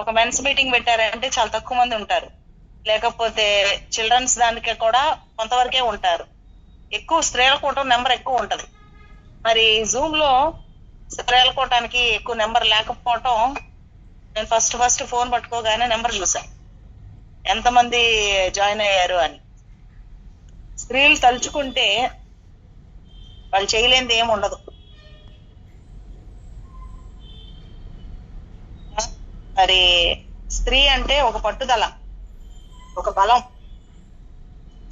ఒక men's meeting పెట్టారంటే చాలా తక్కువ మంది ఉంటారు, లేకపోతే చిల్డ్రన్స్ దానికి కూడా కొంతవరకే ఉంటారు. ఎక్కువ స్త్రీల కూటం నెంబర్ ఎక్కువ ఉంటది. మరి జూమ్ లో స్త్రీల కూటానికి ఎక్కువ నెంబర్ లేకపోవటం, నేను ఫస్ట్ ఫోన్ పట్టుకోగానే నెంబర్ చూసాను ఎంతమంది జాయిన్ అయ్యారు అని. స్త్రీలు తలుచుకుంటే వాళ్ళు చేయలేనిది ఏమి ఉండదు. మరి స్త్రీ అంటే ఒక పట్టుదల, ఒక బలం,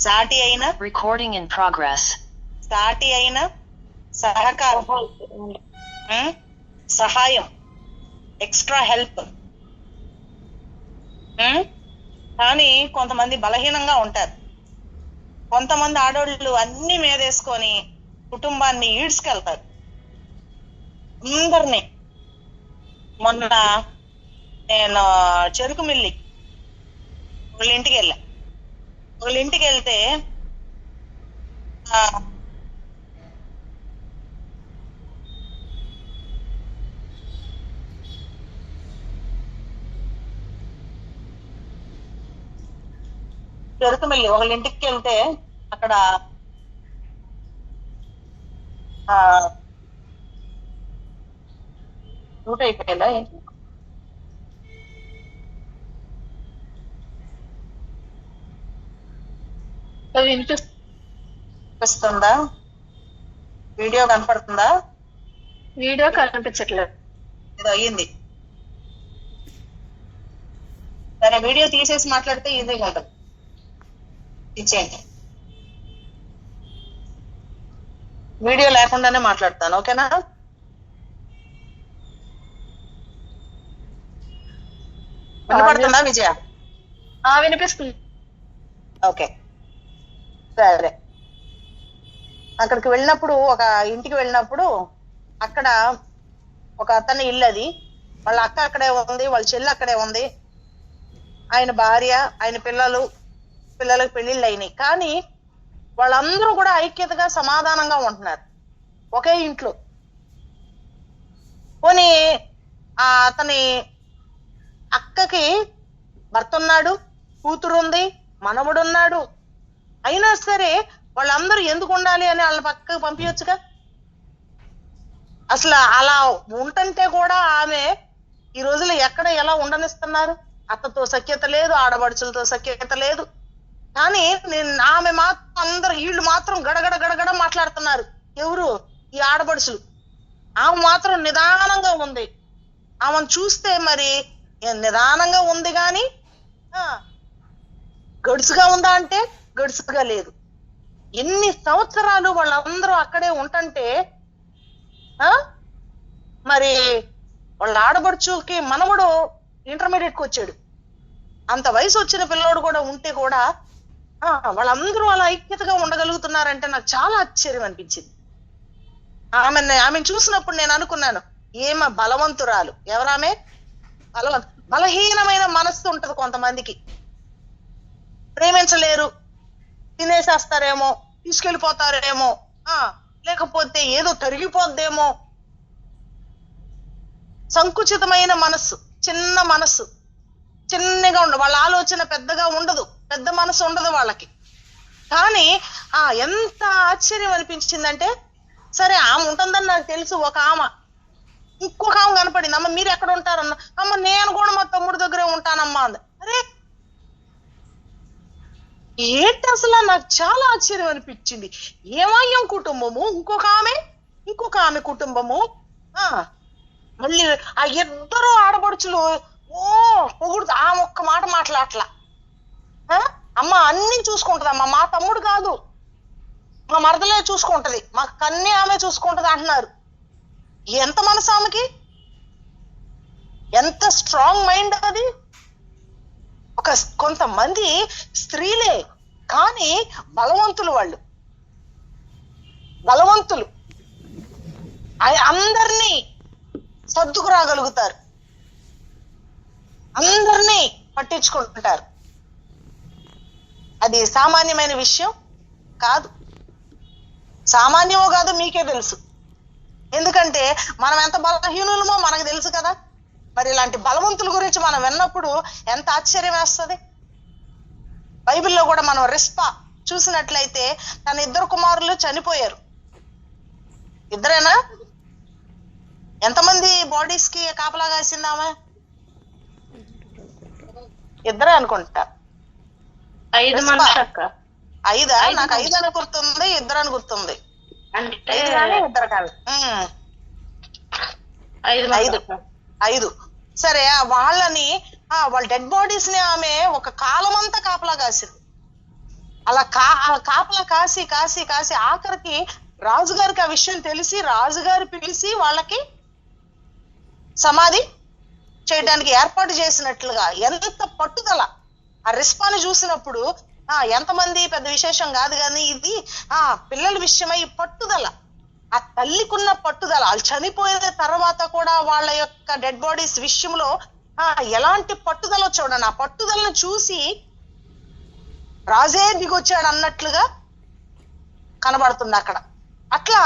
సాటి అయిన సహకారం, సహాయం, ఎక్స్ట్రా హెల్ప్. కానీ కొంతమంది బలహీనంగా ఉంటారు. కొంతమంది ఆడవాళ్ళు అన్ని మీదేసుకొని కుటుంబాన్ని ఈడ్చుకెళ్తారు అందరినీ. మొన్న నేను చెరుకు మిల్లి వాళ్ళ ఇంటికి వెళ్ళా. వాళ్ళ ఇంటికి వెళ్తే చెరుకు మిల్లి వాళ్ళ ఇంటికి వెళ్తే అక్కడ రూట్ అయిపోయిందా ఏంటి? వినిపిస్తుందా? వీడియో కనపడుతుందా? వీడియో కనిపించట్లేదు, ఏదో అయ్యింది. సరే, వీడియో తీసేసి మాట్లాడితే ఈజీగా ఉంటుంది. ఇచ్చేయండి, వీడియో లేకుండానే మాట్లాడతాను, ఓకేనా? వినపడుతుందా విజయ? వినిపిస్తుంది. ఓకే, సరే. అక్కడికి వెళ్ళినప్పుడు, ఒక ఇంటికి వెళ్ళినప్పుడు, అక్కడ ఒక అతని ఇల్లు అది. వాళ్ళ అక్క అక్కడే ఉంది, వాళ్ళ చెల్లి అక్కడే ఉంది, ఆయన భార్య, ఆయన పిల్లలకు పెళ్లిళ్ళు అయినాయి. కానీ వాళ్ళందరూ కూడా ఐక్యతగా సమాధానంగా ఉంటున్నారు ఒకే ఇంట్లో. పోనీ అతని అక్కకి భర్త ఉన్నాడు, కూతురు ఉంది, మనవడు ఉన్నాడు. అయినా సరే వాళ్ళందరూ ఎందుకు ఉండాలి అని వాళ్ళ పక్కకు పంపించచ్చుగా. అసలు అలా ఉంటంటే కూడా ఆమె ఈ రోజుల్లో ఎక్కడ ఎలా ఉండనిస్తున్నారు? అత్తతో సఖ్యత లేదు, ఆడబడుచులతో సఖ్యత లేదు. కానీ ఆమె మాత్రం అందరు వీళ్ళు మాత్రం గడగడ మాట్లాడుతున్నారు. ఎవరు? ఈ ఆడబడుచులు. ఆమె మాత్రం నిదానంగా ఉంది. ఆమెను చూస్తే మరి నిదానంగా ఉంది కానీ గడుసుగా ఉందా అంటే గడుసుగా లేదు. ఎన్ని సంవత్సరాలు వాళ్ళందరూ అక్కడే ఉంటంటే మరి వాళ్ళ ఆడబడుచుకి మనవడు ఇంటర్మీడియట్కి వచ్చాడు. అంత వయసు వచ్చిన పిల్లోడు కూడా ఉంటే కూడా వాళ్ళందరూ అలా ఐక్యతగా ఉండగలుగుతున్నారంటే నాకు చాలా ఆశ్చర్యం అనిపించింది. ఆమెను చూసినప్పుడు నేను అనుకున్నాను, ఏమ బలవంతురాలు. ఎవరామె? బలహీనమైన మనస్సు ఉంటది కొంతమందికి. ప్రేమించలేరు, తినేసేస్తారేమో, తీసుకెళ్ళిపోతారేమో, లేకపోతే ఏదో తరిగిపోద్దేమో. సంకుచితమైన మనస్సు, చిన్న మనస్సు, చిన్నగా ఉండదు. వాళ్ళ ఆలోచన పెద్దగా ఉండదు, పెద్ద మనసు ఉండదు వాళ్ళకి. కానీ ఎంత ఆశ్చర్యం అనిపించిందంటే, సరే ఆమె ఉంటుందని నాకు తెలుసు. ఒక ఆమె, ఇంకొక ఆమె కనపడింది. అమ్మ మీరు ఎక్కడ ఉంటారన్న. అమ్మ నేను కూడా మా తమ్ముడి దగ్గరే ఉంటానమ్మా అంది. అరే ఏంటి అసలు? నాకు చాలా ఆశ్చర్యం అనిపించింది. ఏమయ్యం కుటుంబము, ఇంకొక ఆమె కుటుంబము. మళ్ళీ ఆ ఇద్దరు ఆడపడుచులు పొగుడు. ఆమె ఒక్క మాట మాట్లాడట్లా. అమ్మ అన్ని చూసుకుంటదమ్మా, మా తమ్ముడు కాదు, మా మరదలే చూసుకుంటది, మా కన్నీ ఆమె చూసుకుంటది అంటున్నారు. ఎంత మనసు ఆమెకి, ఎంత స్ట్రాంగ్ మైండ్ అది. కొంతమంది స్త్రీలే కానీ బలవంతులు. వాళ్ళు బలవంతులు, అందరినీ సర్దుకు రాగలుగుతారు, అందరినీ పట్టించుకుంటారు. అది సామాన్యమైన విషయం కాదు. సామాన్యమో కాదు మీకే తెలుసు. ఎందుకంటే మనం ఎంత బలహీనులమో మనకు తెలుసు కదా. మరి ఇలాంటి బలవంతుల గురించి మనం విన్నప్పుడు ఎంత ఆశ్చర్యం వేస్తుంది. బైబిల్లో కూడా మనం రిస్పా చూసినట్లయితే తన 2 కుమారులు చనిపోయారు. ఇద్దరేనా? ఎంతమంది బాడీస్ కి కాపలా కాసిందామా? ఇద్దరే అనుకుంటా. 5 మంది అక్క. 5 నాకు 5 అని గుర్తుంది, 2 అని గుర్తుంది. 5 కానీ 2 కానీ 5. సరే, వాళ్ళని వాళ్ళ డెడ్ బాడీస్ ని ఆమె ఒక కాలం అంతా కాపలా కాసింది. అలా కాపలా కాసి కాసి కాసి ఆఖరికి రాజుగారికి ఆ విషయం తెలిసి రాజుగారు పిలిచి వాళ్ళకి సమాధి చేయడానికి ఏర్పాటు చేసినట్లుగా ఎంత పట్టుదల! ఆ రిస్పాని చూసినప్పుడు ఎంతమంది పెద్ద విశేషం కాదు, కానీ ఇది పిల్లల విషయమై పట్టుదల, ఆ తల్లికున్న పట్టుదల. వాళ్ళు చనిపోయిన తర్వాత కూడా వాళ్ళ యొక్క డెడ్ బాడీస్ విషయంలో ఎలాంటి పట్టుదల చూడండి. ఆ పట్టుదలను చూసి రాజే దిగొచ్చాడు అన్నట్లుగా కనబడుతుంది అక్కడ. అట్లా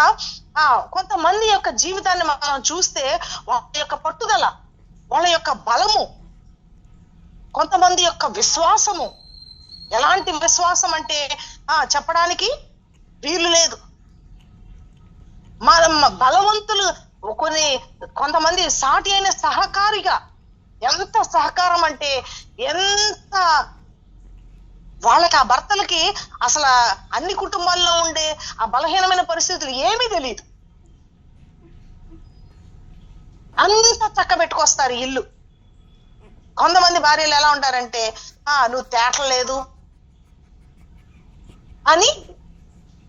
కొంతమంది యొక్క జీవితాన్ని మనం చూస్తే వాళ్ళ యొక్క పట్టుదల, వాళ్ళ యొక్క బలము, కొంతమంది యొక్క విశ్వాసము, ఎలాంటి విశ్వాసం అంటే చెప్పడానికి వీలు లేదు. బలవంతులు కొంతమంది సాటి అయిన సహకారిగా, ఎంత సహకారం అంటే ఎంత వాళ్ళకి, ఆ భర్తలకి అసలు అన్ని కుటుంబాల్లో ఉండే ఆ బలహీనమైన పరిస్థితులు ఏమీ తెలియదు, అంత చక్క పెట్టుకొస్తారు ఇల్లు. కొంతమంది భార్యలు ఎలా ఉంటారంటే నువ్వు తేటలేదు అని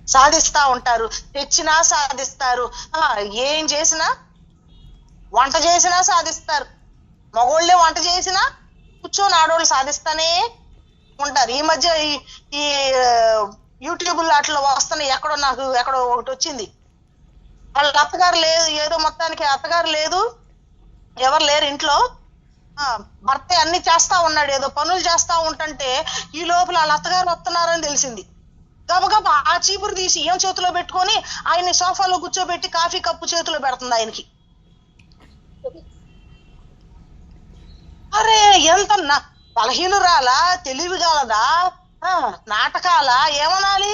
సాధిస్తా ఉంటారు, తెచ్చినా సాధిస్తారు, ఏం చేసినా, వంట చేసినా సాధిస్తారు. మగోళ్ళే వంట చేసినా కూర్చొని ఆడోళ్ళు సాధిస్తానే ఉంటారు. ఈ మధ్య ఈ యూట్యూబ్ అట్లా వస్తున్నాయి. ఎక్కడో ఒకటి వచ్చింది, వాళ్ళ అత్తగారు లేదు, ఏదో మొత్తానికి అత్తగారు లేదు, ఎవరు లేరు ఇంట్లో, భర్త అన్ని చేస్తా ఉన్నాడు, ఏదో పనులు చేస్తా ఉంటుంటే ఈ లోపల వాళ్ళ అత్తగారు వస్తున్నారని తెలిసింది. గబగబా ఆ చీపురు తీసి ఏం చేతిలో పెట్టుకొని ఆయన్ని సోఫాలో కూర్చోబెట్టి కాఫీ కప్పు చేతిలో పెడుతుంది ఆయనకి. అరే, ఎంత బలహీనురాలా, తెలివిగలదా, నాటకాలా, ఏమనాలి?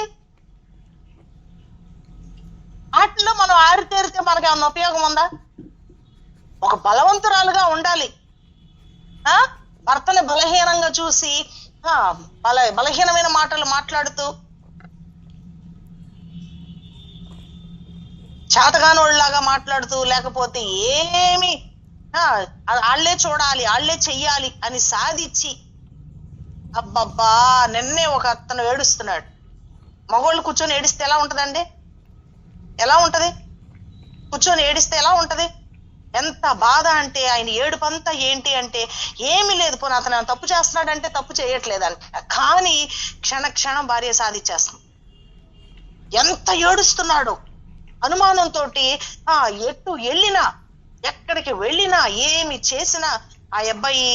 వాటిలో మనం ఆరితేరితే మనకి ఏమన్నా ఉపయోగం ఉందా? ఒక బలవంతురాలుగా ఉండాలి. భర్తని బలహీనంగా చూసి బలహీనమైన మాటలు మాట్లాడుతూ, చేతగానోళ్ళలాగా మాట్లాడుతూ, లేకపోతే ఏమి వాళ్ళే చూడాలి, వాళ్ళే చెయ్యాలి అని సాధించి, అబ్బబ్బా, నిన్నే ఒక అతను ఏడుస్తున్నాడు. మగోళ్ళు కూర్చొని ఏడిస్తే ఎలా ఉంటదండి? ఎలా ఉంటది? కూర్చొని ఏడిస్తే ఎలా ఉంటది? ఎంత బాధ అంటే ఆయన ఏడుపంతా ఏంటి అంటే ఏమీ లేదు, పోనీ అతను తప్పు చేస్తున్నాడంటే తప్పు చేయట్లేదంట, కానీ క్షణం భార్య సాధించేస్తుంది. ఎంత ఏడుస్తున్నాడు అనుమానంతో, ఎటు వెళ్ళినా, ఎక్కడికి వెళ్ళినా, ఏమి చేసినా ఆ అబ్బాయి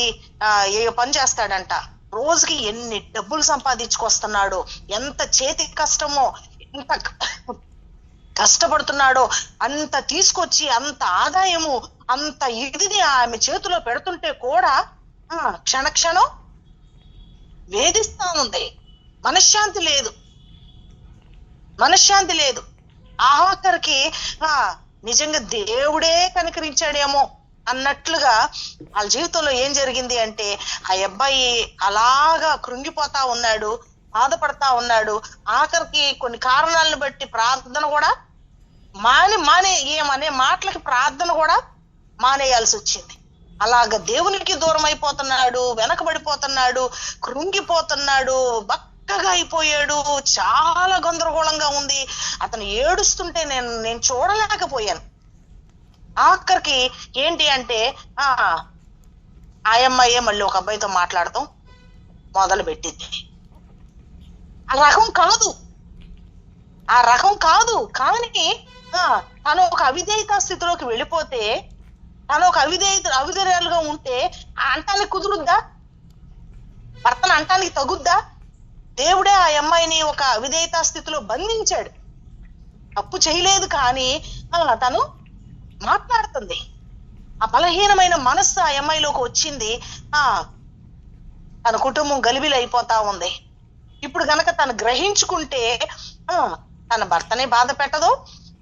ఏ పని చేస్తాడంట, రోజుకి ఎన్ని డబ్బులు సంపాదించుకొస్తున్నాడో, ఎంత చేతి కష్టమో, ఎంత కష్టపడుతున్నాడో అంత తీసుకొచ్చి, అంత ఆదాయము, అంత ఇదిని ఆమె చేతిలో పెడుతుంటే కూడా క్షణం వేధిస్తా ఉంది. మనశ్శాంతి లేదు. ఆఖరికి నిజంగా దేవుడే కనికరించాడేమో అన్నట్లుగా వాళ్ళ జీవితంలో ఏం జరిగింది అంటే, ఆ అబ్బాయి అలాగా కృంగిపోతా ఉన్నాడు, బాధపడతా ఉన్నాడు. ఆఖరికి కొన్ని కారణాలను బట్టి ప్రార్థన కూడా ఏమనే మాటలకి ప్రార్థన కూడా మానేయాల్సి వచ్చింది. అలాగ దేవునికి దూరం అయిపోతున్నాడు, వెనకబడిపోతున్నాడు, కృంగిపోతున్నాడు, బక్కగా అయిపోయాడు. చాలా గందరగోళంగా ఉంది. అతను ఏడుస్తుంటే నేను చూడలేకపోయాను. ఆఖరికి ఏంటి అంటే ఆ అమ్మాయే మళ్ళీ ఒక అబ్బాయితో మాట్లాడటం మొదలు పెట్టింది. ఆ రకం కాదు, కానీ తను ఒక అవిధేయత స్థితిలోకి వెళ్ళిపోతే, తను ఒక అవిధేయులుగా ఉంటే అంటానికి కుదురుద్దా? భర్తను అంటానికి తగుద్దా? దేవుడే ఆ అమ్మాయిని ఒక అవిధేయత స్థితిలో బంధించాడు. తప్పు చేయలేదు, కానీ తను మాట్లాడుతుంది. ఆ బలహీనమైన మనస్సు ఆ అమ్మాయిలోకి వచ్చింది. తన కుటుంబం గలిబిలి అయిపోతా ఉంది. ఇప్పుడు గనక తను గ్రహించుకుంటే తన భర్తనే బాధ పెట్టదు,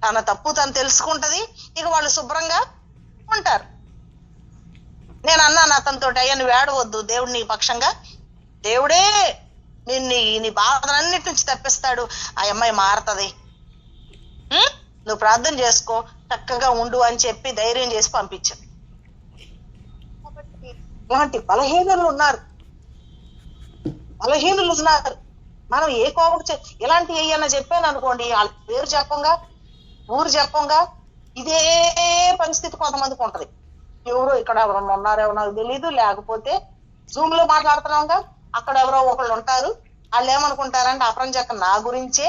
తన తప్పు తను తెలుసుకుంటది, ఇక వాళ్ళు శుభ్రంగా ఉంటారు. నేను అన్నాను అతనితో, అయ్యా నువ్వు ఏడవద్దు, దేవుడు నీ పక్షంగా, దేవుడే నీ బాధలన్నిటి నుంచి తప్పిస్తాడు, ఆ అమ్మాయి మారుతుంది, నువ్వు ప్రార్థన చేసుకో, చక్కగా ఉండు అని చెప్పి ధైర్యం చేసి పంపించాను. ఇలాంటి బలహీనులు ఉన్నారు. మనం ఏ కోపం ఇలాంటి ఏయన్నా చెప్పాను అనుకోండి, వాళ్ళ పేరు చెప్పంగా, ఊరు చెప్పంగా, ఇదే పరిస్థితి కొంతమందికి ఉంటది. ఎవరో ఇక్కడ ఎవరన్నా ఉన్నారేమో నాకు తెలీదు, లేకపోతే జూమ్ లో మాట్లాడుతున్నాంగా, అక్కడ ఎవరో ఒకళ్ళు ఉంటారు, వాళ్ళు ఏమనుకుంటారంటే అపరంజక్క నా గురించే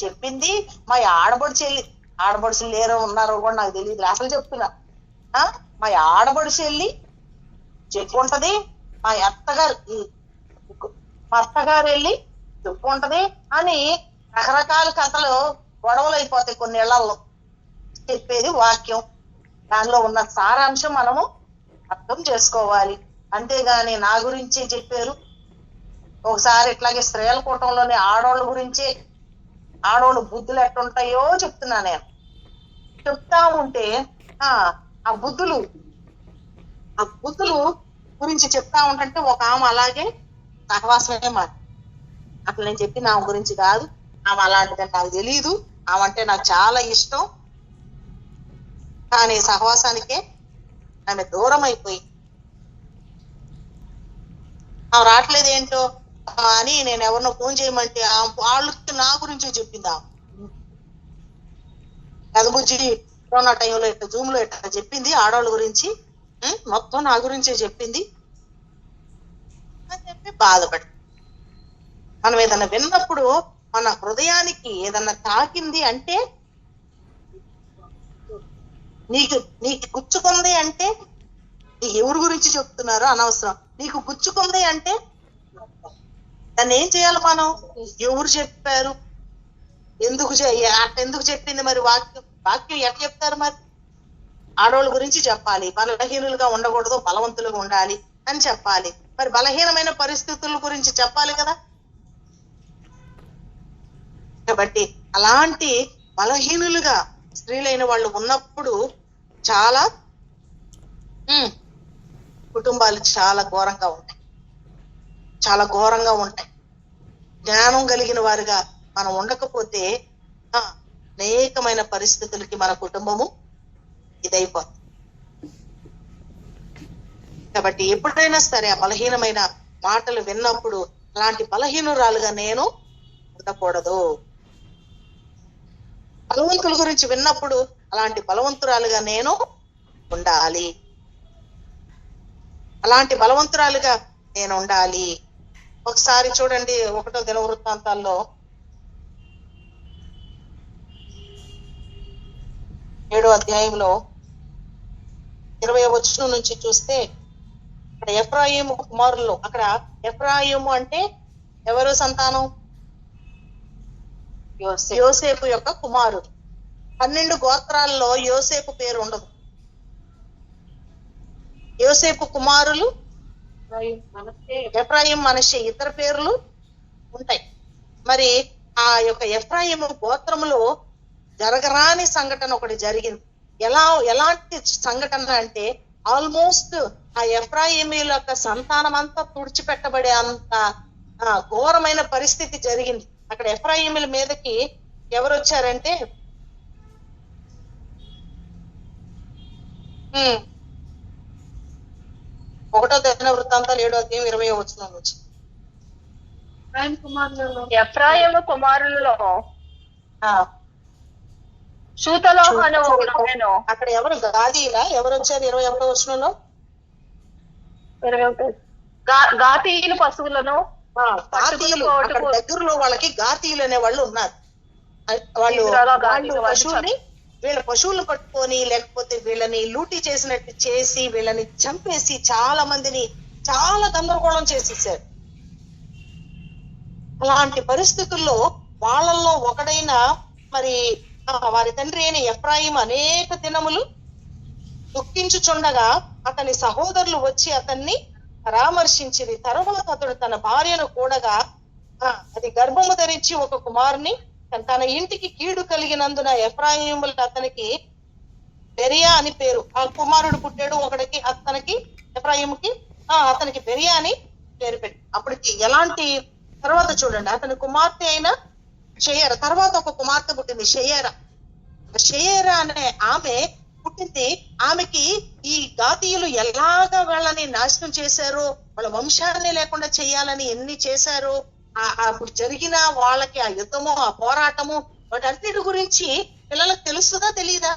చెప్పింది, మా ఆడబడుచులు లేరో ఉన్నారో కూడా నాకు తెలియదు, అసలు చెప్తున్నా, మా ఆడబడుచెల్లి చెప్పుంటది, మా అత్తగారు వెళ్ళి చెప్పుంటది అని రకరకాల కథలు గొడవలు అయిపోతాయి కొన్ని ఇళ్లలో. చెప్పేది వాక్యం, దానిలో ఉన్న సారాంశం మనము అర్థం చేసుకోవాలి. అంతేగాని నా గురించే చెప్పారు. ఒకసారి ఇట్లాగే స్త్రీల కూటంలోని ఆడోళ్ళ గురించే, ఆడోళ్ళు బుద్ధులు ఎట్టుంటాయో చెప్తున్నా నేను. చెప్తా ఉంటే ఆ బుద్ధులు గురించి చెప్తా ఉంటే ఒక ఆమె అలాగే సహవాసమే మాట, అట్లా నేను చెప్పి నా గురించి కాదు, ఆమె అలాంటిదని నాకు తెలీదు, ఆమె అంటే నాకు చాలా ఇష్టం, కానీ సహవాసానికే ఆమె దూరం అయిపోయి ఆమె రావట్లేదు ఏంటో అని నేను ఎవరినో ఫోన్ చేయమంటే వాళ్ళు నా గురించే చెప్పిందా, కదుబుజ్జి కరోనా టైంలో ఇట్లా జూమ్ లో ఇట్లా చెప్పింది, ఆడవాళ్ళ గురించి మొత్తం నా గురించే చెప్పింది అని చెప్పి బాధపడి. మనం ఏదన్నా విన్నప్పుడు మన హృదయానికి ఏదన్నా తాకింది అంటే, నీకు గుచ్చుకుంది అంటే, ఎవరి గురించి చెప్తున్నారో అనవసరం, నీకు గుచ్చుకుంది అంటే దాన్ని ఏం చేయాలి మనం? ఎవరు చెప్పారు, ఎందుకు చెప్పింది, మరి వాక్యం ఎట్లా చెప్తారు? మరి ఆడవాళ్ళ గురించి చెప్పాలి, బలహీనులుగా ఉండకూడదు, బలవంతులుగా ఉండాలి అని చెప్పాలి. మరి బలహీనమైన పరిస్థితుల గురించి చెప్పాలి కదా. కాబట్టి అలాంటి బలహీనులుగా స్త్రీలైన వాళ్ళు ఉన్నప్పుడు చాలా కుటుంబాలు చాలా ఘోరంగా ఉంటాయి. జ్ఞానం కలిగిన వారుగా మనం ఉండకపోతే అనేకమైన పరిస్థితులకి మన కుటుంబము ఇదైపోతుంది. కాబట్టి ఎప్పుడైనా సరే ఆ బలహీనమైన మాటలు విన్నప్పుడు అలాంటి బలహీనురాలుగా నేను ఉండకూడదు. బలవంతుల గురించి విన్నప్పుడు అలాంటి బలవంతురాలుగా నేను ఉండాలి. ఒకసారి చూడండి, 1వ దినవృత్తాంతాల్లో 7వ అధ్యాయంలో 20వ వచనం నుంచి చూస్తే, అక్కడ ఎఫ్రాయిము కుమారులు, అక్కడ ఎఫ్రాయిము అంటే ఎవరు సంతానం? యోసేపు యొక్క కుమారుడు. 12 గోత్రాల్లో యోసేపు పేరు ఉండదు. యోసేపు కుమారులు ఎఫ్రాయిం, మనష్షే, ఇతర పేర్లు ఉంటాయి. మరి ఆ యొక్క ఎఫ్రాయిము గోత్రములో జరగరాని సంఘటన ఒకటి జరిగింది. ఎలాంటి సంఘటన అంటే, ఆల్మోస్ట్ ఆ ఎఫ్రాయిమీల యొక్క సంతానం అంతా తుడిచిపెట్టబడే అంత ఘోరమైన పరిస్థితి జరిగింది. అక్కడ ఎఫ్రాయిమీల మీదకి ఎవరు వచ్చారంటే, 1వ దినవృత్తాంతాలు 7వ అధ్యాయం 20వ వచనం నుంచి. ఎఫ్రాయిము కుమారులలో షూతలోహను అక్కడ ఎవరు? గాదీలా? ఎవరు వచ్చారు 21వ వచనంలో? గాతీయులు పశువులను, దగ్గరలో వాళ్ళకి గాతీయులు అనే వాళ్ళు ఉన్నారు. వాళ్ళు వీళ్ళ పశువులను పట్టుకొని, లేకపోతే వీళ్ళని లూటీ చేసినట్టు చేసి, వీళ్ళని చంపేసి చాలా మందిని చాలా గందరగోళం చేసేసారు. అలాంటి పరిస్థితుల్లో వాళ్ళల్లో ఒకడైన మరి వారి తండ్రి అయిన ఎఫ్రాయిం అనేక దినములు దుఃఖించుచుండగా అతని సహోదరులు వచ్చి అతన్ని పరామర్శించింది. తర్వాత అతడు తన భార్యను కూడగా అది గర్భము ధరించి ఒక కుమారుని తన ఇంటికి కీడు కలిగినందున ఎఫ్రాయిములు అతనికి బెరియా అని పేరు. ఆ కుమారుడు పుట్టాడు ఒకడికి, అతనికి ఎఫ్రాయిముకి అతనికి బెరియా అని పేరు పెట్టి. అప్పటికి ఎలాంటి తర్వాత చూడండి, అతని కుమార్తె అయిన షేయర, తర్వాత ఒక కుమార్తె పుట్టింది షేయర అనే ఆమె పుట్టింది. ఆమెకి ఈ గాతీయులు ఎలాగా వాళ్ళని నాశనం చేశారో, వాళ్ళ వంశాన్ని లేకుండా చేయాలని ఎన్ని చేశారో, అప్పుడు జరిగిన వాళ్ళకి ఆ యుద్ధము, ఆ పోరాటము, వాటన్నిటి గురించి పిల్లలకు తెలుస్తుందా తెలియదా?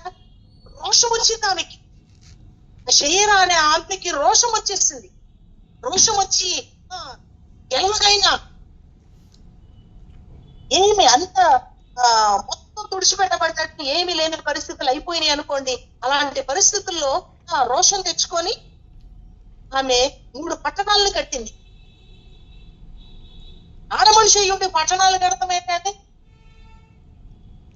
రోషం వచ్చింది ఆమెకి. షేయర అనే ఆమెకి రోషం వచ్చేసింది. రోషం వచ్చి ఎలాగైనా ఏమి అంత మొత్తం తుడిచిపెట్టబడినట్టు ఏమి లేని పరిస్థితులు అయిపోయినాయి అనుకోండి. అలాంటి పరిస్థితుల్లో రోషం తెచ్చుకొని ఆమె 3 పట్టణాలను కట్టింది. ఆడ మనిషి అయ్యుంటే పట్టణాలు కడతాం ఏంటంటే,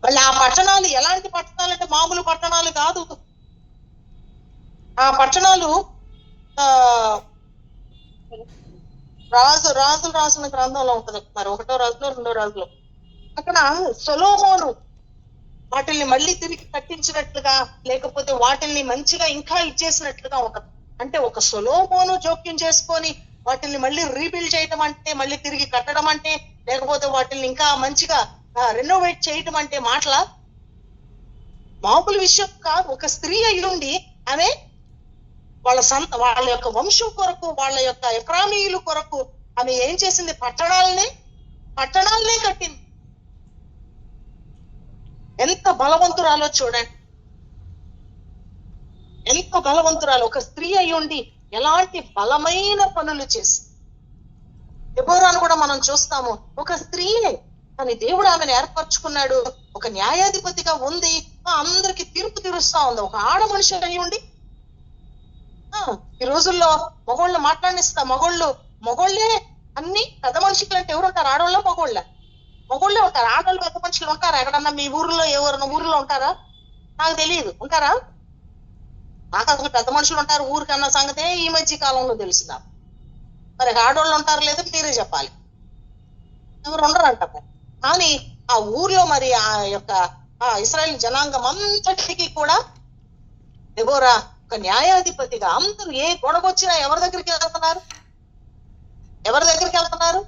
మళ్ళీ ఆ పట్టణాలు ఎలాంటి పట్టణాలు అంటే మామూలు పట్టణాలు కాదు. ఆ పట్టణాలు రాజులు రాసిన గ్రంథంలో ఉంటది, మరి 1వ రాజులో 2వ రాజులో. అక్కడ సొలొమోను వాటిల్ని మళ్ళీ తిరిగి కట్టించినట్లుగా, లేకపోతే వాటిల్ని మంచిగా ఇంకా ఇచ్చేసినట్లుగా ఉంటది. అంటే ఒక సొలొమోను జోక్యం చేసుకొని వాటిల్ని మళ్ళీ రీబిల్డ్ చేయటం అంటే, మళ్ళీ తిరిగి కట్టడం అంటే, లేకపోతే వాటిల్ని ఇంకా మంచిగా రెనోవేట్ చేయటం అంటే మాటల మామూలు విషయం కాదు. ఒక స్త్రీ అయ్యుండి ఆమె వాళ్ళ యొక్క వంశం కొరకు, వాళ్ళ యొక్క ఎఫ్రామీయుల కొరకు ఆమె ఏం చేసింది? పట్టణాలనే కట్టింది. ఎంత బలవంతురాలో చూడండి, ఎంత బలవంతురాలు. ఒక స్త్రీ అయ్యుండి ఎలాంటి బలమైన పనులు చేసి. దెబోరాను కూడా మనం చూస్తాము, ఒక స్త్రీయే, కానీ దేవుడు ఆమెను ఏర్పరచుకున్నాడు, ఒక న్యాయాధిపతిగా ఉంది, అందరికి తీర్పు తీరుస్తా ఉంది. ఒక ఆడ మనిషి అయ్యుండి ఈ రోజుల్లో మగోళ్ళు మాట్లాడిస్తా, మగోళ్ళే అన్ని పెద్ద మనుషులు అంటే ఎవరు ఉంటారు? ఆడవాళ్ళ మగోళ్ళే ఉంటారు. ఆడవాళ్ళు పెద్ద మనుషులు ఉంటారా? ఎక్కడన్నా మీ ఊర్లో ఎవరన్నా ఊర్లో ఉంటారా? నాకు తెలియదు. ఉంటారా? నాకు అసలు పెద్ద మనుషులు ఉంటారు ఊరికన్నా సంగతే ఈ మధ్య కాలంలో తెలిసిందా. మరి ఆడవాళ్ళు ఉంటారు లేదో మీరే చెప్పాలి. ఎవరు ఉండరంట. కానీ ఆ ఊర్లో మరి ఆ యొక్క ఇశ్రాయేల్ జనాంగం అంతటికి కూడా దెబోరా ఒక న్యాయాధిపతిగా, అందరూ ఏ గొడవ వచ్చినా ఎవరి దగ్గరికి వెళ్తున్నారు?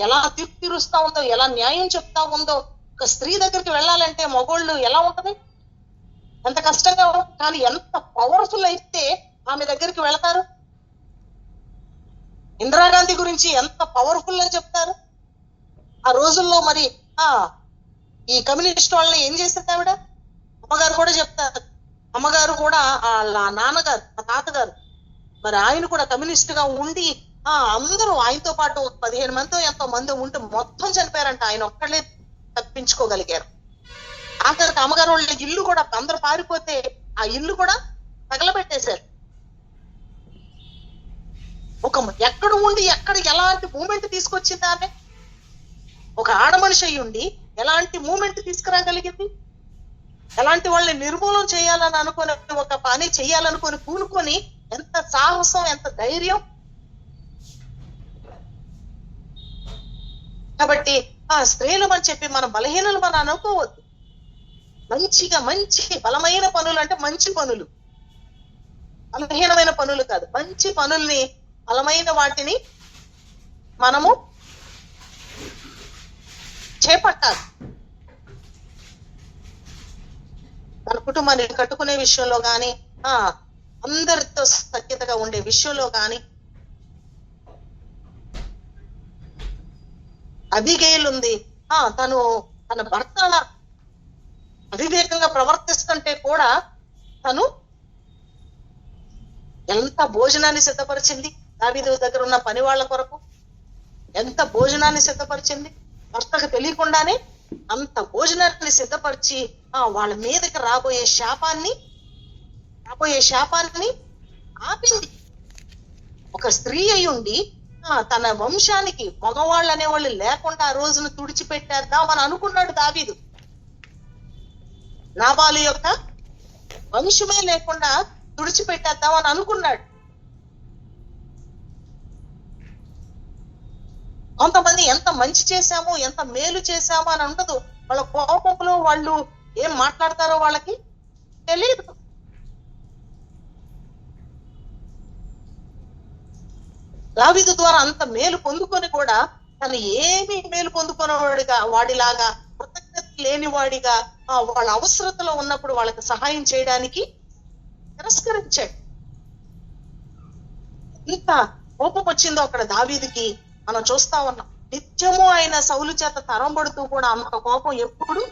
ఎలా తీర్పు తీరుస్తా ఉందో, ఎలా న్యాయం చెప్తా ఉందో. ఒక స్త్రీ దగ్గరికి వెళ్ళాలంటే మగోళ్ళు ఎలా ఉంటది? ఎంత కష్టంగా. కానీ ఎంత పవర్ఫుల్ అయితే ఆమె దగ్గరికి వెళతారు. ఇందిరాగాంధీ గురించి ఎంత పవర్ఫుల్ అని చెప్తారు. ఆ రోజుల్లో మరి ఈ కమ్యూనిస్ట్ వాళ్ళని ఏం చేసింది ఆవిడ? అమ్మగారు కూడా చెప్తారు. అమ్మగారు కూడా నాన్నగారు, తాతగారు, మరి ఆయన కూడా కమ్యూనిస్ట్ గా ఉండి అందరూ ఆయనతో పాటు 15 మందితో ఎంతో మంది ఉంటే మొత్తం చనిపోయారంట. ఆయన ఒక్కళ్ళే తప్పించుకోగలిగారు. ఆఖరికి అమ్మగారు వాళ్ళ ఇల్లు కూడా అందరూ పారిపోతే ఆ ఇల్లు కూడా తగలబెట్టేశారు. ఎక్కడ ఉండి ఎక్కడ ఎలాంటి మూమెంట్ తీసుకొచ్చింది ఆమె? ఒక ఆడ మనిషి అయ్యి ఉండి ఎలాంటి మూమెంట్ తీసుకురాగలిగింది? ఎలాంటి వాళ్ళని నిర్మూలన చేయాలని అనుకుని, ఒక పని చెయ్యాలనుకొని పూనుకొని, ఎంత సాహసం, ఎంత ధైర్యం. కాబట్టి స్త్రీలు అని చెప్పి మన బలహీనలు మనం అనుకోవద్దు. మంచి బలమైన పనులు అంటే మంచి పనులు, బలహీనమైన పనులు కాదు. మంచి పనుల్ని, బలమైన వాటిని మనము చేపట్టాలి. మన కుటుంబాన్ని కట్టుకునే విషయంలో గాని, అందరితో సఖ్యతగా ఉండే విషయంలో గాని. అబిగెయిల్ ఉంది, తన భర్త అవివేకంగా ప్రవర్తిస్తుంటే కూడా తను ఎంత భోజనాన్ని సిద్ధపరిచింది. దావీదు దగ్గర ఉన్న పని వాళ్ళ కొరకు ఎంత భోజనాన్ని సిద్ధపరిచింది. భర్తకు తెలియకుండానే అంత భోజనాన్ని సిద్ధపరిచి వాళ్ళ మీదకి రాబోయే శాపాన్ని ఆపింది. ఒక స్త్రీ అయి ఉండి తన వంశానికి మగవాళ్ళు అనేవాళ్ళు లేకుండా ఆ రోజును తుడిచిపెట్టేద్దామని అనుకున్నాడు దావీదు. నాబాలు యొక్క వంశమే లేకుండా తుడిచిపెట్టేద్దాం అని అనుకున్నాడు. కొంతమంది ఎంత మంచి చేశాము, ఎంత మేలు చేశాము అని ఉండదు. వాళ్ళ కోపంలో వాళ్ళు ఏం మాట్లాడతారో వాళ్ళకి తెలియదు. దావీదు ద్వారా అంత మేలు పొందుకొని కూడా తను ఏమి మేలు పొందుకునేవాడిగా, వాడిలాగా కృతజ్ఞత లేనివాడిగా వాళ్ళ అవసరతలో ఉన్నప్పుడు వాళ్ళకి సహాయం చేయడానికి తిరస్కరించాడు. ఇంత కోపం వచ్చిందో అక్కడ దావీదుకి మనం చూస్తా ఉన్నాం. నిత్యము ఆయన సౌలు చేత తరంబడుతూ కూడా అంత కోపం ఎప్పుడు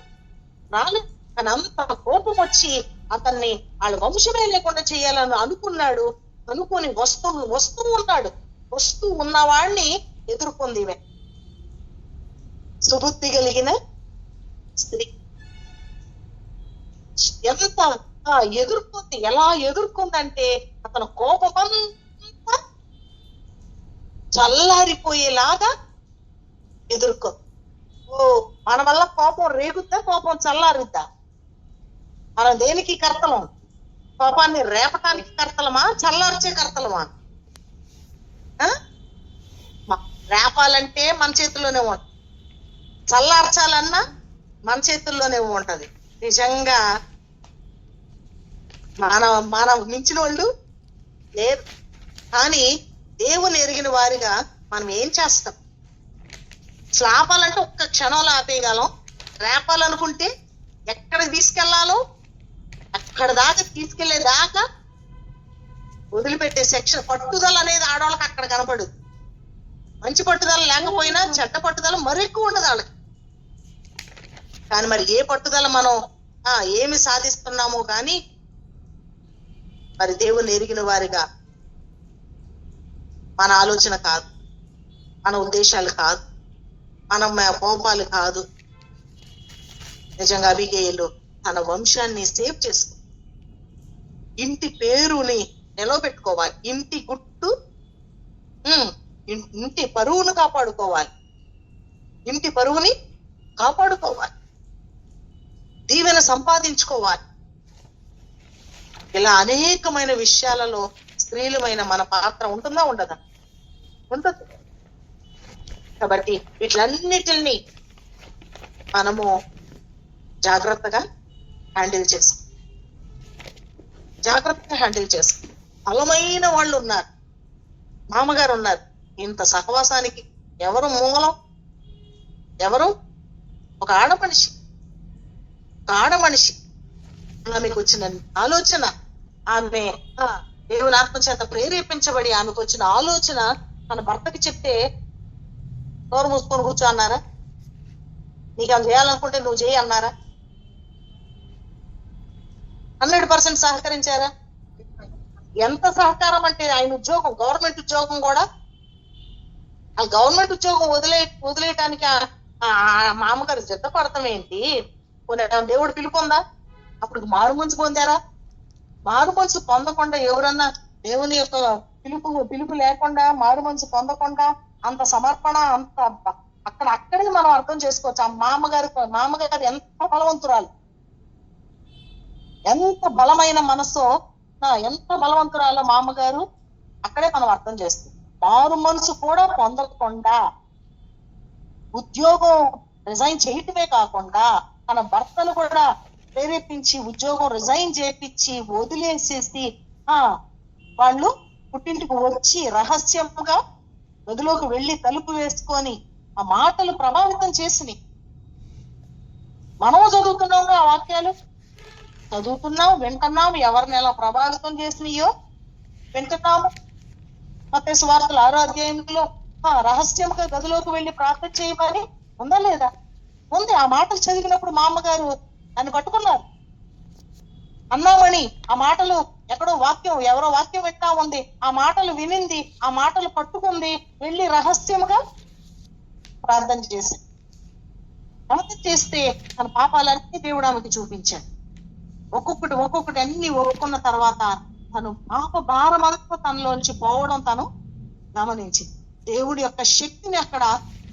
రాలేదు. కానీ అంత కోపం వచ్చి అతన్ని వాళ్ళ వంశమే లేకుండా చేయాలని అనుకున్నాడు. అనుకుని వస్తూ ఉన్నవాడిని ఎదుర్కొంది సుబుద్ధి కలిగిన స్త్రీ. ఎంత ఎదుర్కొంది, ఎలా ఎదుర్కొందంటే అతను కోపమంతా చల్లారిపోయేలాగా ఎదుర్కొంది. మన వల్ల కోపం రేగుద్దా, కోపం చల్లారుద్దా? మనం దేనికి కర్తలం? కోపాన్ని రేపటానికి కర్తలమా, చల్లార్చే కర్తలమా? రేపాలంటే మన చేతుల్లోనే ఉంటది, చల్లార్చాలన్నా మన చేతుల్లోనే ఉంటది. నిజంగా మనం మించిన వాళ్ళు లేరు. కానీ దేవుని ఎరిగిన వారిగా మనం ఏం చేస్తాం? ఆపాలంటే ఒక్క క్షణంలో ఆపేయగలం. రేపాలనుకుంటే ఎక్కడికి తీసుకెళ్లాలో అక్కడ దాకా తీసుకెళ్లేదాకా వదిలిపెట్టే సెక్షన్. పట్టుదల అనేది ఆడవాళ్ళకి అక్కడ కనపడదు. మంచి పట్టుదల లేకపోయినా చెడ్డ పట్టుదల మరి ఎక్కువ ఉండదు వాళ్ళకి. కానీ మరి ఏ పట్టుదల మనం ఏమి సాధిస్తున్నామో కానీ మరి దేవుని ఎరిగిన వారిగా మన ఆలోచన కాదు, మన ఉద్దేశాలు కాదు, మన కోపాలు కాదు. నిజంగా అబిగయీలు తన వంశాన్ని సేవ్ చేసుకో, ఇంటి పేరుని నిలవబెట్టుకోవాలి, ఇంటి గుట్టు ఇంటి పరువును కాపాడుకోవాలి, ఇంటి పరువుని కాపాడుకోవాలి, దీవెన సంపాదించుకోవాలి. ఇలా అనేకమైన విషయాలలో స్త్రీలమైన మన పాత్ర ఉంటుందా, ఉండదా? ఉంటుంది. కాబట్టి వీటిలన్నిటిని మనము జాగ్రత్తగా హ్యాండిల్ చేసుకో. బలమైన వాళ్ళు ఉన్నారు, మామగారు ఉన్నారు. ఇంత సహవాసానికి ఎవరు మూలం? ఎవరు? ఒక ఆడమనిషి. ఆమెకు వచ్చిన ఆలోచన, ఆమె దేవుని ఆత్మ చేత ప్రేరేపించబడి ఆమెకు వచ్చిన ఆలోచన తన భర్తకి చెప్తే నోరు మూసుకొని కూర్చో అన్నారా? నీకు అది చేయాలనుకుంటే నువ్వు చేయి అన్నారా? 100% సహకరించారా? ఎంత సహకారం అంటే ఆయన ఉద్యోగం, గవర్నమెంట్ ఉద్యోగం కూడా, ఆ గవర్నమెంట్ ఉద్యోగం వదిలేయటానికి మామగారు శ్రద్ధ పడతాం ఏంటి? దేవుడు పిలుపుందా? అప్పుడు మారు మనసు పొందారా? మారు మనసు పొందకుండా ఎవరన్నా దేవుని యొక్క పిలుపు లేకుండా మారు మనసు పొందకుండా అంత సమర్పణ, అంత అక్కడే మనం అర్థం చేసుకోవచ్చు. ఆ మామగారు ఎంత బలవంతురాలు, ఎంత బలమైన మనసు, ఎంత బలవంతురాలో మామగారు అక్కడే మనం అర్థం చేస్తాం. మారు మనసు కూడా పొందకుండా ఉద్యోగం రిజైన్ చేయటమే కాకుండా తన భర్తను కూడా ప్రేరేపించి ఉద్యోగం రిజైన్ చేపించి వదిలేసేసి వాళ్ళు పుట్టింటికి వచ్చి రహస్యముగా గదిలోకి వెళ్ళి తలుపు వేసుకొని ఆ మాటలు ప్రభావితం చేసినాయి. మనము చదువుతున్నాము, ఆ వాక్యాలు చదువుతున్నాం, వింటున్నాము. ఎవరిని ఎలా ప్రభావితం చేసినాయో వింటున్నాము. మత్తయి సువార్తల 6వ అధ్యాయంలో రహస్యంగా గదిలోకి వెళ్ళి ప్రార్థన చేయమని ఉందా లేదా? ఉంది. ఆ మాటలు చదివినప్పుడు మా అమ్మగారు నన్ను పట్టుకున్నారు. అన్నామని ఆ మాటలు ఎక్కడో ఎవరో వాక్యం వింటా ఉంది, ఆ మాటలు వినింది, ఆ మాటలు పట్టుకుంది, వెళ్ళి రహస్యముగా ప్రార్థన చేస్తే తన పాపాలన్నీ దేవుడు ఆమెకి చూపించాడు. ఒక్కొక్కటి అన్ని ఒప్పుకున్న తర్వాత తను పాప భారం అంతా తనలోంచి పోవడం తను గమనించింది. దేవుడి యొక్క శక్తిని అక్కడ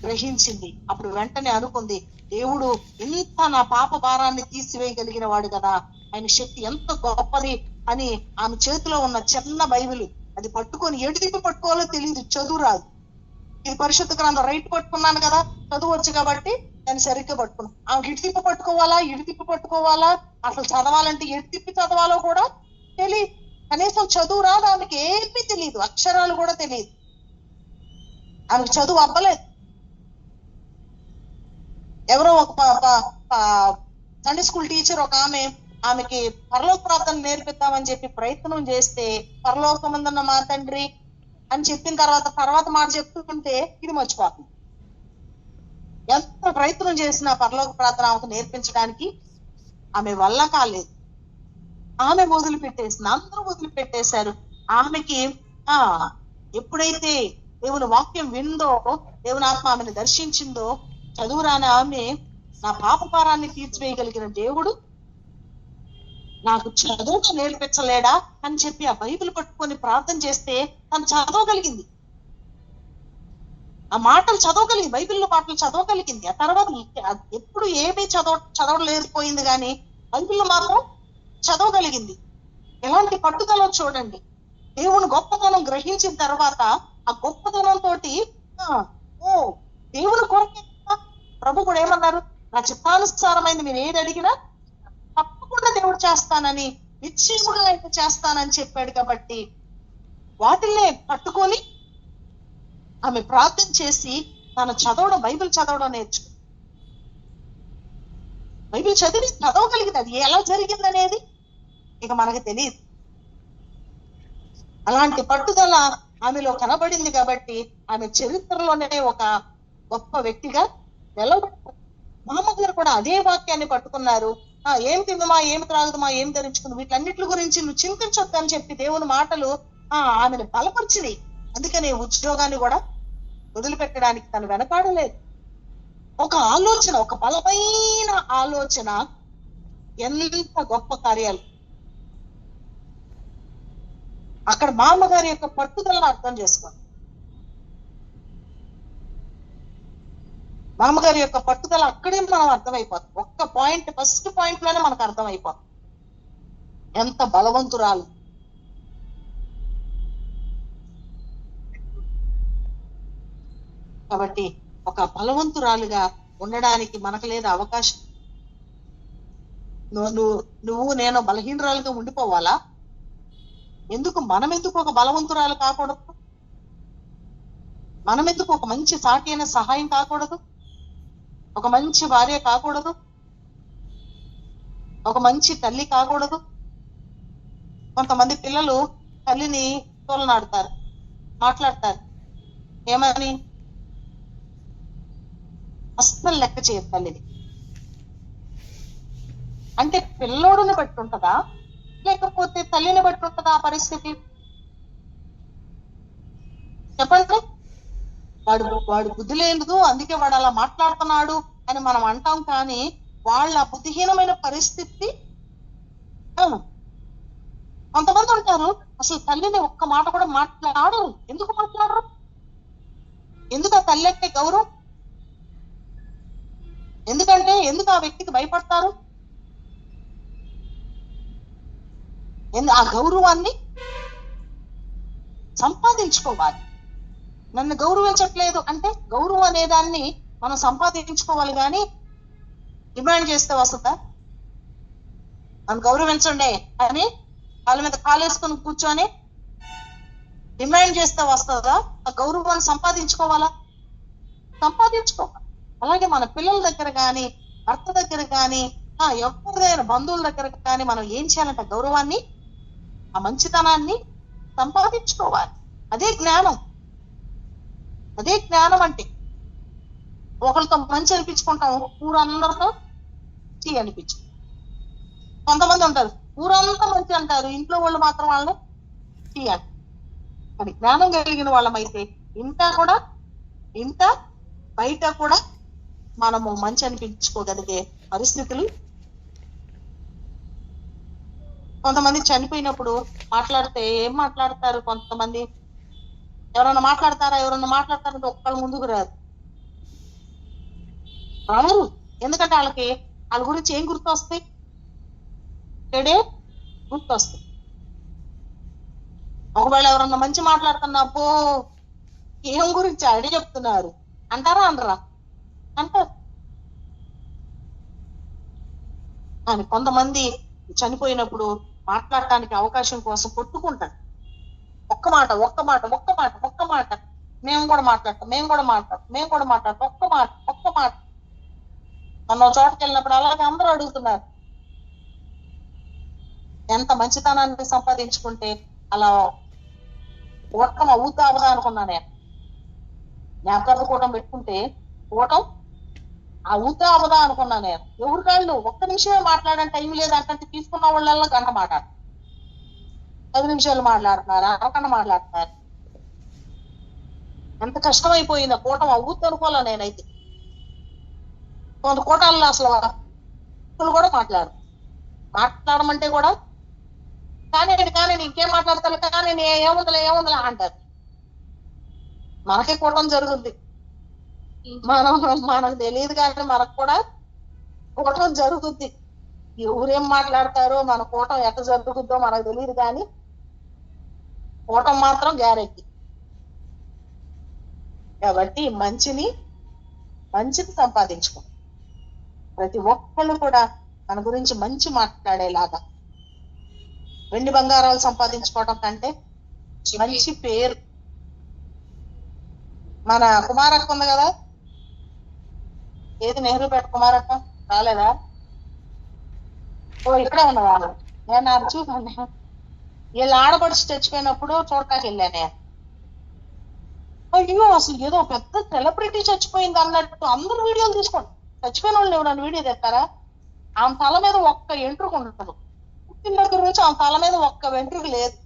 గ్రహించింది. అప్పుడు వెంటనే అనుకుంది, దేవుడు ఇంత నా పాప భారాన్ని తీసివేయగలిగిన వాడు కదా, ఆయన శక్తి ఎంత గొప్పది అని ఆమె చేతిలో ఉన్న చిన్న బైబిల్ అది పట్టుకొని ఎటు తిప్పి పట్టుకోవాలో తెలియదు, చదువు రాదు. ఇది పరిశుద్ధ గ్రంథం రైట్ పట్టుకున్నాను కదా, చదువు వచ్చు కాబట్టి దాన్ని సరిగ్గా పట్టుకున్నాను. ఆమెకి ఇటు తిప్పి పట్టుకోవాలా, ఇటు తిప్పి పట్టుకోవాలా, అసలు చదవాలంటే ఎటు తిప్పి చదవాలో కూడా తెలియదు. కనీసం చదువు రాదు ఆమెకి, ఏమీ తెలియదు, అక్షరాలు కూడా తెలియదు. ఆమెకు చదువు అవ్వలేదు. ఎవరో ఒక సండే స్కూల్ టీచర్ ఒక ఆమెకి పరలోక ప్రార్థన నేర్పిద్దామని చెప్పి ప్రయత్నం చేస్తే పరలోకమందున్న మా తండ్రి అని చెప్పిన తర్వాత మాట చెప్తుంటే ఇది మర్చిపోతుంది. ఎంత ప్రయత్నం చేసినా పరలోక ప్రార్థన ఆమెకు నేర్పించడానికి ఆమె వల్ల కాలేదు. ఆమె వదిలిపెట్టేసింది, అందరూ వదిలిపెట్టేశారు. ఆమెకి ఎప్పుడైతే దేవుని వాక్యం విందో, దేవుని ఆత్మ ఆమెను దర్శించిందో, చదువు రాని ఆమె నా పాపభారాన్ని తీర్చివేయగలిగిన దేవుడు నాకు చదువు నేర్పించలేడా అని చెప్పి ఆ బైబిల్ పట్టుకొని ప్రార్థన చేస్తే తను చదవగలిగింది, ఆ మాటలు చదవగలిగింది, బైబిల్లో మాటలు చదవగలిగింది. ఆ తర్వాత ఎప్పుడు ఏమీ చదవలేకపోయింది కానీ బైబిల్లో మాత్రం చదవగలిగింది. ఎలాంటి పట్టుదల చూడండి. దేవుని గొప్పతనం గ్రహించిన తర్వాత ఆ గొప్పతనంతో దేవుని కొరకే ప్రభు కూడా ఏమన్నారు, నా చిత్తానుసారమైంది మీరు ఏది అడిగినా తప్పకుండా దేవుడు చేస్తానని, నిశ్చయముగా అయితే చేస్తానని చెప్పాడు. కాబట్టి వాటిల్నే పట్టుకొని ఆమె ప్రార్థన చేసి తను బైబిల్ చదవడం నేర్చుకుంది. బైబిల్ చదవగలిగింది. అది ఎలా జరిగింది అనేది ఇక మనకు తెలియదు. అలాంటి పట్టుదల ఆమెలో కనబడింది కాబట్టి ఆమె చరిత్రలోనే ఒక గొప్ప వ్యక్తిగా నిలబడ్డారు. మామగారు కూడా అదే వాక్యాన్ని పట్టుకున్నారు. ఏం తిందుమా, ఏమి త్రాగుదమా, ఏం ధరించుకుంది, వీటన్నిటి గురించి నువ్వు చింతించొద్దు అని చెప్పి దేవుని మాటలు ఆమెను బలపరిచినాయి. అందుకనే ఉద్యోగాన్ని కూడా వదిలిపెట్టడానికి తను వెనకాడలేదు. ఒక ఆలోచన, ఒక బలమైన ఆలోచన ఎంత గొప్ప కార్యాలు. అక్కడ మా అమ్మగారి యొక్క పట్టుదలను అర్థం చేసుకోండి. మా అమ్మగారి యొక్క పట్టుదల అక్కడే మనం అర్థమైపోతుంది. ఒక్క పాయింట్, ఫస్ట్ పాయింట్ లోనే మనకు అర్థమైపోతుంది ఎంత బలవంతురాలు. కాబట్టి ఒక బలవంతురాలుగా ఉండడానికి మనకు లేదు అవకాశం. నువ్వు నేను బలహీనరాలుగా ఉండిపోవాలా? మనం ఎందుకు ఒక బలవంతురాలు కాకూడదు? మనం ఎందుకు ఒక మంచి సాటి అయిన సహాయం కాకూడదు? ఒక మంచి భార్య కాకూడదు? ఒక మంచి తల్లి కాకూడదు? కొంతమంది పిల్లలు తల్లిని తోలనాడుతారు, మాట్లాడతారు. ఏమని? అస్సలు లెక్క చేయదు తల్లిని. అంటే పిల్లోడుని బట్టి ఉంటుందా, లేకపోతే తల్లిని బట్టి ఉంటుందా ఆ పరిస్థితి? చెప్పండి. వాడు బుద్ధి లేదు అందుకే వాడు అలా మాట్లాడుతున్నాడు అని మనం అంటాం. కానీ వాళ్ళ బుద్ధిహీనమైన పరిస్థితి. కొంతమంది ఉంటారు అసలు తల్లిని ఒక్క మాట కూడా మాట్లాడరు. ఎందుకు మాట్లాడరు? ఎందుకు ఆ తల్లి అంటే గౌరవం? ఎందుకు ఆ వ్యక్తికి భయపడతారు? ఆ గౌరవాన్ని సంపాదించుకోవాలి. నన్ను గౌరవించట్లేదు అంటే గౌరవం అనేదాన్ని మనం సంపాదించుకోవాలి, కానీ డిమాండ్ చేస్తే వస్తుందా? నన్ను గౌరవించండి అని వాళ్ళ మీద కాలేసుకొని కూర్చొని డిమాండ్ చేస్తే వస్తుందా? ఆ గౌరవాన్ని సంపాదించుకోవాలా? సంపాదించుకోవాలి. అలాగే మన పిల్లల దగ్గర కానీ, భర్త దగ్గర కానీ, ఎవరిదైనా బంధువుల దగ్గర కానీ మనం ఏం చేయాలంటే గౌరవాన్ని, ఆ మంచితనాన్ని సంపాదించుకోవాలి. అదే జ్ఞానం. అంటే ఒకరితో మంచి అనిపించుకుంటాం, ఊరందరితో చీ అనిపించు. కొంతమంది ఉంటారు ఊరంతా మంచి అంటారు, ఇంట్లో వాళ్ళు మాత్రం వాళ్ళని చీ అంటారు. అది జ్ఞానం కలిగిన వాళ్ళమైతే ఇంట బయట కూడా మనము మంచి అనిపించుకోగలిగే పరిస్థితులు. కొంతమంది చనిపోయినప్పుడు మాట్లాడితే ఏం మాట్లాడతారు? కొంతమంది ఎవరన్నా మాట్లాడతారంటే ఒక్కళ్ళ ముందుకు రాదు. ఎందుకంటే వాళ్ళ గురించి ఏం గుర్తొస్తాయి? చెడే గుర్తొస్తాయి. ఒకవేళ ఎవరన్నా మంచి మాట్లాడుతున్నా అబ్బో ఏం గురించి అడి చెప్తున్నారు అంటారా అనరా? అంటారు. కానీ కొంతమంది చనిపోయినప్పుడు మాట్లాడటానికి అవకాశం కోసం కొట్టుకుంటారు. ఒక్క మాట ఒక్క మాట ఒక్క మాట ఒక్క మాట, మేము కూడా మాట్లాడతాం మేము కూడా మాట్లాడతాం మేము కూడా మాట్లాడతాం, ఒక్క మాట ఒక్క మాట. మొన్న చోటకి వెళ్ళినప్పుడు అలాగే అందరూ అడుగుతున్నారు. ఎంత మంచితనాన్ని సంపాదించుకుంటే అలా ఓటం అవుతా అవదా అనుకున్నా నేను. జ్ఞాపకార్థ కూటం పెట్టుకుంటే ఓటం అవుతా అవదా అనుకున్నా నేను. ఎవరి కాళ్ళు ఒక్క నిమిషమే మాట్లాడని టైం లేదు అంటే తీసుకున్న వాళ్ళల్లో గంట మాట్లాడు, 10 నిమిషాలు మాట్లాడుతున్నారు, అరగంట మాట్లాడుతున్నారు. ఎంత కష్టమైపోయిందో కూటం అవుద్ది అనుకోలే నేనైతే. కొంత కూటాల్లో అసలు కూడా మాట్లాడమంటే కూడా కానీ ఇంకేం మాట్లాడతారు కానీ ఏముందలే అంటారు. మనకే కూటం జరుగుద్ది, మనకు తెలియదు కానీ మనకు కూడా కూటం జరుగుద్ది. ఎవరేం మాట్లాడతారో మన కూటం ఎట్ట జరుగుద్దో మనకు తెలియదు కానీ కూటం మాత్రం గ్యారెంటీ. కాబట్టి మంచిది సంపాదించుకో. ప్రతి ఒక్కళ్ళు కూడా మన గురించి మంచి మాట్లాడేలాగా. వెండి బంగారాలు సంపాదించుకోవడం కంటే మంచి పేరు. మన కుమారక్క ఉంది కదా, ఏది నెహ్రూపేట కుమారక్క రాలేదా? ఓ ఇక్కడే ఉన్నదా? నేను అది చూసాను. వీళ్ళు ఆడపడిచి చచ్చిపోయినప్పుడు చూడటానికి వెళ్ళానే. అయ్యో అసలు ఏదో పెద్ద సెలబ్రిటీ చచ్చిపోయింది అన్నట్టు అందరూ వీడియోలు తీసుకోండి. చచ్చిపోయిన వాళ్ళు ఎవరైనా వీడియో తెస్తారా? ఆమె తల మీద ఒక్క వెంట్రుక ఉండదు. పుట్టిన దగ్గర నుంచి ఆమె తల మీద ఒక్క వెంట్రుక లేదు.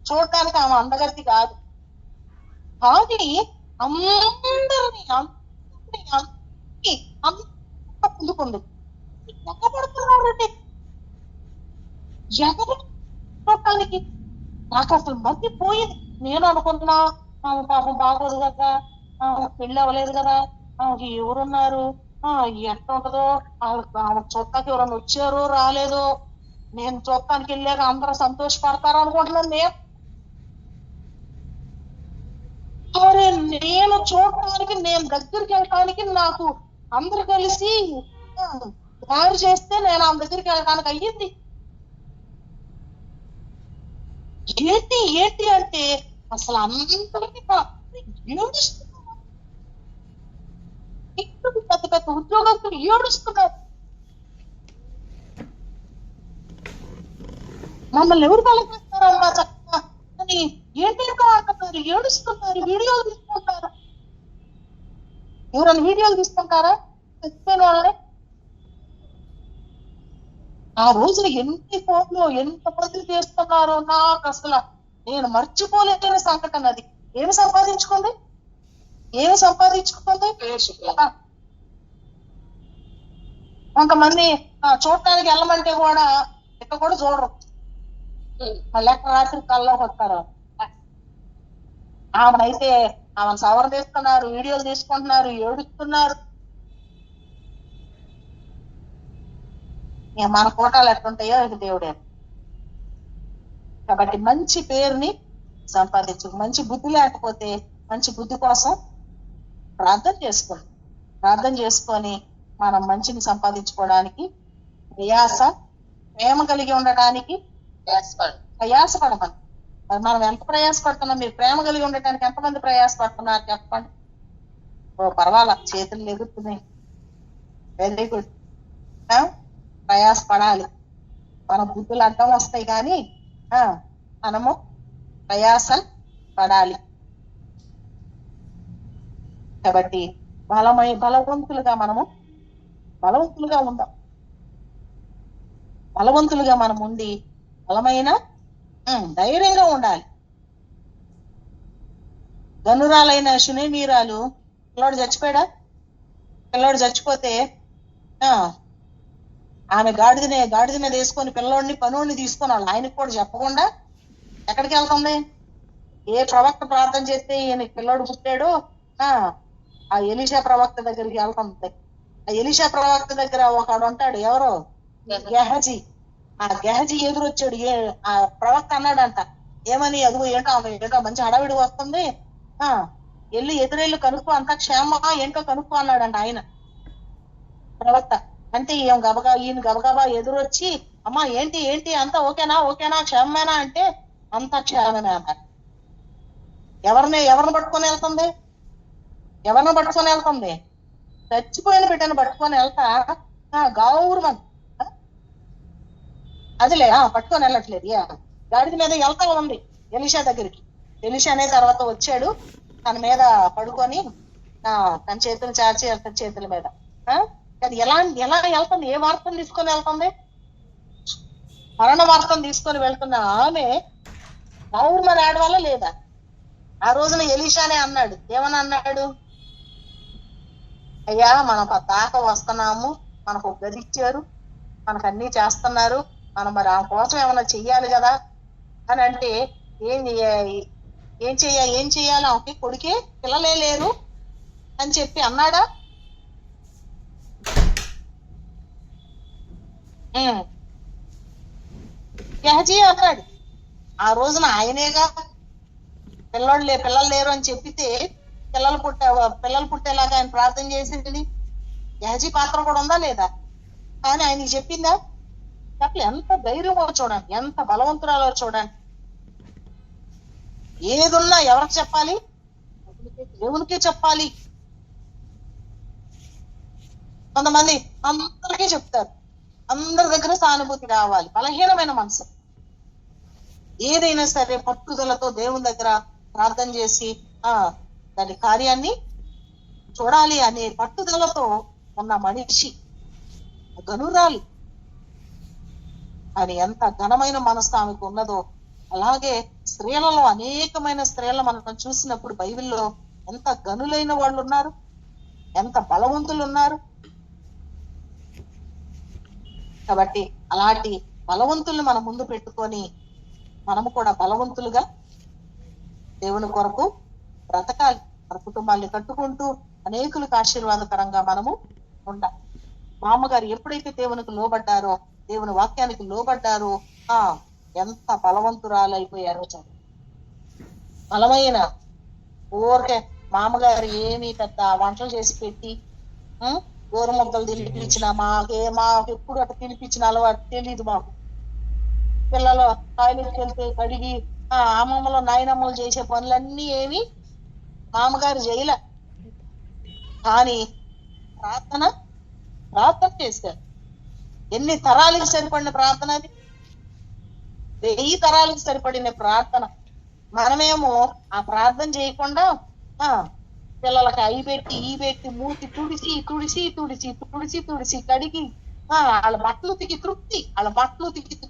చూడటానికి ఆమె అందగత్తి కాదు. కానీ అందరినీ పుంజుకుంది. ఎగబడుతున్నారండి, చూడటానికి. నాకు అసలు మధ్య పోయింది. నేను అనుకున్నా ఆమె పాపం బాగోదు కదా, పెళ్ళి అవ్వలేదు కదా, ఆమెకి ఎవరున్నారు, ఎట్లా ఉంటుందో, ఆమె చూడటానికి ఎవరైనా వచ్చారో రాలేదో, నేను చూడటానికి వెళ్ళాక అందరూ సంతోషపడతారు అనుకుంటున్నాను నేను. అరే నేను చూడటానికి, నేను దగ్గరికి వెళ్ళటానికి నాకు అందరు కలిసి తయారు చేస్తే నేను ఆమె దగ్గరికి వెళ్ళటానికి అయ్యింది. ఏంటి అంటే అసలు అందరికీ ఏడుస్తున్నారు. పెద్ద పెద్ద ఉద్యోగస్తులు ఏడుస్తున్నారు. మమ్మల్ని ఎవరు కలపిస్తారమ్మా చక్కగా అని ఏంటో అంటున్నారు, ఏడుస్తున్నారు, వీడియోలు తీసుకుంటారు. ఎవరైనా వీడియోలు తీసుకుంటారా చచ్చిపోయిన వాళ్ళని? ఆ రోజున ఎన్ని ఫోన్లు ఎంత మంది చేస్తున్నారో నాకు అసలు నేను మర్చిపోలేని సంఘటన అది. ఏమి సంపాదించుకుంది? కొంతమంది చూడటానికి వెళ్ళమంటే కూడా ఇక్కడ కూడా చూడరు, మళ్ళీ ఎక్కడ రాత్రి కల్లోకి వస్తారు. ఆమెనైతే ఆమెను సవర తీస్తున్నారు, వీడియోలు తీసుకుంటున్నారు, ఏడుస్తున్నారు. మన కోటాలు ఎట్లుంటాయో ఇది దేవుడే. కాబట్టి మంచి పేరుని సంపాదించు. మంచి బుద్ధి లేకపోతే మంచి బుద్ధి కోసం ప్రార్థన చేసుకొని మనం మంచిని సంపాదించుకోవడానికి ప్రేమ కలిగి ఉండటానికి ప్రయాసపడమని. మనం ఎంత ప్రయాసపడుతున్నాం? మీరు ప్రేమ కలిగి ఉండటానికి ఎంతమంది ప్రయాసపడుతున్నారు చెప్పండి? ఓ పర్వాలా, చేతులు ఎగురుతున్నాయి. Very good. ప్రయాసపడాలి. మన బుద్ధులు అడ్డం వస్తాయి కానీ మనము ప్రయాసం పడాలి. కాబట్టి బలవంతులుగా ఉందాం. బలవంతులుగా మనం ఉండి బలమైన ధైర్యంగా ఉండాలి. గనురాలైన శునేమీరాలు పిల్లోడు చచ్చిపోయాడా? పిల్లోడు చచ్చిపోతే ఆమె గాడిద మీద వేసుకొని పిల్లోడిని పనుడిని తీసుకొని ఆయనకు కూడా చెప్పకుండా ఎక్కడికి వెళ్తుంది? ఏ ప్రవక్త ప్రార్థన చేస్తే ఈయన పిల్లోడు పుట్టాడు ఆ ఎలీషా ప్రవక్త దగ్గరికి వెళ్తుంది. ఆ ఎలీషా ప్రవక్త దగ్గర ఒకడు ఉంటాడు, ఎవరో గెహజీ. ఆ గెహజీ ఎదురొచ్చాడు. ఆ ప్రవక్త అన్నాడంట, ఏమని, అదిగో ఏంటో మంచి హడావిడి వస్తుంది, వెళ్ళి ఎదురెళ్ళి కనుక్కో, అంతా క్షేమమా ఏంటో కనుక్కో అన్నాడంట ఆయన ప్రవక్త. అంటే ఈయన గబగబా ఎదురొచ్చి, అమ్మా ఏంటి ఏంటి అంతా ఓకేనా క్షేమమేనా అంటే అంతా క్షేమమే అన్నారు. ఎవరిని పట్టుకొని వెళ్తుంది? చచ్చిపోయిన బిడ్డను పట్టుకొని వెళ్తా గౌరవం అదిలే పట్టుకొని వెళ్ళట్లేదు, గాడిద మీద వెళ్తా ఉంది ఎలీషా దగ్గరికి. ఎలీషా అనే తర్వాత వచ్చాడు, తన మీద పడుకొని తన చేతులు చాచి తన చేతుల మీద. అది ఎలా వెళ్తుంది? ఏ వార్తను తీసుకొని వెళ్తుంది? మరణ వార్తను తీసుకొని వెళ్తున్న ఆమె గౌరవం ఆడవాళ్ళ లేదా? ఆ రోజున ఎలీషానే అన్నాడు, ఏమని అన్నాడు? అయ్యా మనం దాకా వస్తున్నాము, మనకు గది ఇచ్చారు, మనకు అన్ని చేస్తున్నారు, మనం మరి ఆ కోసం ఏమైనా చెయ్యాలి కదా అని అంటే ఏం చెయ్యాలి? ఆమెకి కొడుకే పిల్లలే లేరు అని చెప్పి అన్నాడా? గెహజీ అన్నాడు. ఆ రోజున ఆయనేగా పిల్లలు లేరు అని చెప్పితే పిల్లలు పుట్టేలాగా ఆయన ప్రార్థన చేసింది. గెహజీ పాత్ర కూడా ఉందా లేదా? కానీ ఆయనకి చెప్పిందా? చెప్పలే. ఎంత ధైర్యమో చూడండి, ఎంత బలవంతురాలో చూడండి. ఏదున్నా ఎవరికి చెప్పాలి? దేవునికే చెప్పాలి. కొంతమంది అందరికీ చెప్తారు, అందరి దగ్గర సానుభూతి కావాలి. బలహీనమైన మనసు. ఏదైనా సరే పట్టుదలతో దేవుని దగ్గర ప్రార్థన చేసి దాని కార్యాన్ని చూడాలి అనే పట్టుదలతో ఉన్న మనిషి గనురాలి. అని ఎంత ఘనమైన మనసు ఆమెకు ఉన్నదో, అలాగే స్త్రీలలో అనేకమైన స్త్రీలను మనం చూసినప్పుడు బైబిల్లో ఎంత గనులైన వాళ్ళు ఉన్నారు, ఎంత బలవంతులు ఉన్నారు. కాబట్టి అలాంటి బలవంతుల్ని మనం ముందు పెట్టుకొని మనము కూడా బలవంతులుగా దేవుని కొరకు బ్రతకాలి. మన కుటుంబాన్ని కట్టుకుంటూ అనేకులకు ఆశీర్వాదకరంగా మనము ఉండాలి. మా అమ్మగారు ఎప్పుడైతే దేవునికి లోబడ్డారో, దేవుని వాక్యానికి లోబడ్డారో ఎంత బలవంతురాలు అయిపోయారో చాలు. బలమైన ఊరికే మామగారు ఏమి పెద్ద వంటలు చేసి పెట్టి గోరు ముద్దలు తినిపించిన మాకు ఎప్పుడు అట్లా తినిపించిన అలవాటు తెలీదు మాకు. పిల్లలు టాయిలెట్కి వెళ్తే కడిగి అమ్మమ్మలో నాయనమ్మలు చేసే పనులన్నీ ఏమి మామగారు చేయలే. కానీ ప్రార్థన చేశారు. ఎన్ని తరాలకు సరిపడిన ప్రార్థన అది? 1000 తరాలకు సరిపడిన ప్రార్థన. మనమేమో ఆ ప్రార్థన చేయకుండా పిల్లలకి అయి పెట్టి ఈ పెట్టి మూతి తుడిసి కడిగి వాళ్ళ బట్టలు ఉతికి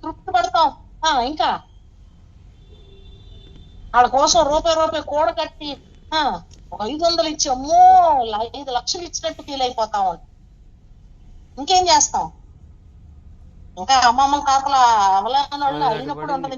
తృప్తి పడతాం. ఇంకా వాళ్ళ కోసం రూపాయి కూడ కట్టి 500 ఇచ్చి అమ్మో 5 లక్షలు ఇచ్చినట్టు ఫీల్ అయిపోతాం. ఇంకేం చేస్తాం? ఇంకా అమ్మమ్మల తాతల అవలాన వాళ్ళు అడిగినప్పుడు ఉంటది.